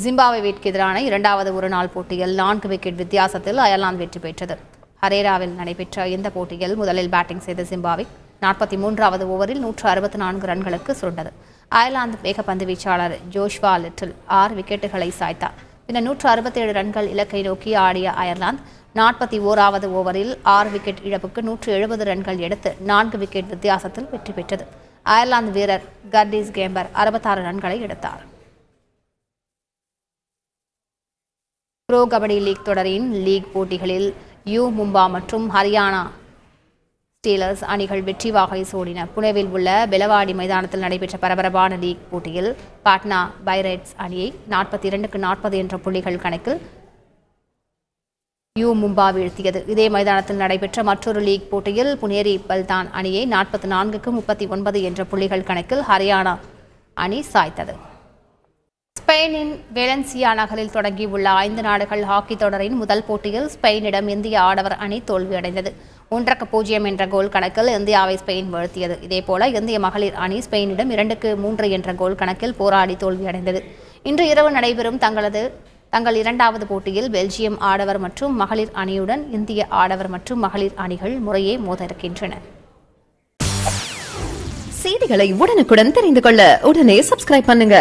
ஜிம்பாப்வேவிற்கு எதிரான இரண்டாவது ஒருநாள் போட்டியில் 4 விக்கெட் வித்தியாசத்தில் அயர்லாந்து வெற்றி பெற்றது. ஹரேராவில் நடைபெற்ற இந்த போட்டியில் முதலில் பேட்டிங் செய்த ஜிம்பாப்வே 43வது ஓவரில் 164 ரன்களுக்கு சுருண்டது. அயர்லாந்து வேகப்பந்து வீச்சாளர் ஜோஷ்வா லிட்டில் 6 விக்கெட்டுகளை சாய்த்தார். பின்னர் 167 ரன்கள் இலக்கை நோக்கி ஆடிய அயர்லாந்து 41வது ஓவரில் 6 விக்கெட் இழப்புக்கு 170 ரன்கள் எடுத்து 4 விக்கெட் வித்தியாசத்தில் வெற்றி பெற்றது. அயர்லாந்து வீரர் கர்டிஸ் கேம்பர் 66 ரன்களை எடுத்தார். ப்ரோ கபடி லீக் தொடரின் லீக் போட்டிகளில் யூ மும்பா மற்றும் ஹரியானா ஸ்டீலர்ஸ் அணிகள் வெற்றி வாகை சூடின. புனேவில் உள்ள பெலவாடி மைதானத்தில் நடைபெற்ற பரபரப்பான லீக் போட்டியில் பாட்னா பைரேட்ஸ் அணியை 42-40 என்ற புள்ளிகள் கணக்கில் யூ மும்பா வீழ்த்தியது. இதே மைதானத்தில் நடைபெற்ற மற்றொரு லீக் போட்டியில் புனேரி பல்தான் அணியை 44-39 என்ற புள்ளிகள் கணக்கில் ஹரியானா அணி சாய்த்தது. ஸ்பெயினின் வேலன்சியா நகரில் தொடங்கியுள்ள 5 நாடுகள் ஹாக்கி தொடரின் முதல் போட்டியில் ஸ்பெயினிடம் இந்திய ஆடவர் அணி தோல்வியடைந்தது. 1-0 என்ற கோல் கணக்கில் இந்தியாவை ஸ்பெயின் வீழ்த்தியது. இதேபோல இந்திய மகளிர் அணி ஸ்பெயினிடம் 2-3 என்ற கோல் கணக்கில் போராடி தோல்வியடைந்தது. இன்று இரவு நடைபெறும் தங்கள் இரண்டாவது போட்டியில் பெல்ஜியம் ஆடவர் மற்றும் மகளிர் அணியுடன் இந்திய ஆடவர் மற்றும் மகளிர் அணிகள் முறையே மோத இருக்கின்றன. செய்திகளை உடனுக்குடன் தெரிந்து கொள்ள உடனே சப்ஸ்கிரைப் பண்ணுங்க.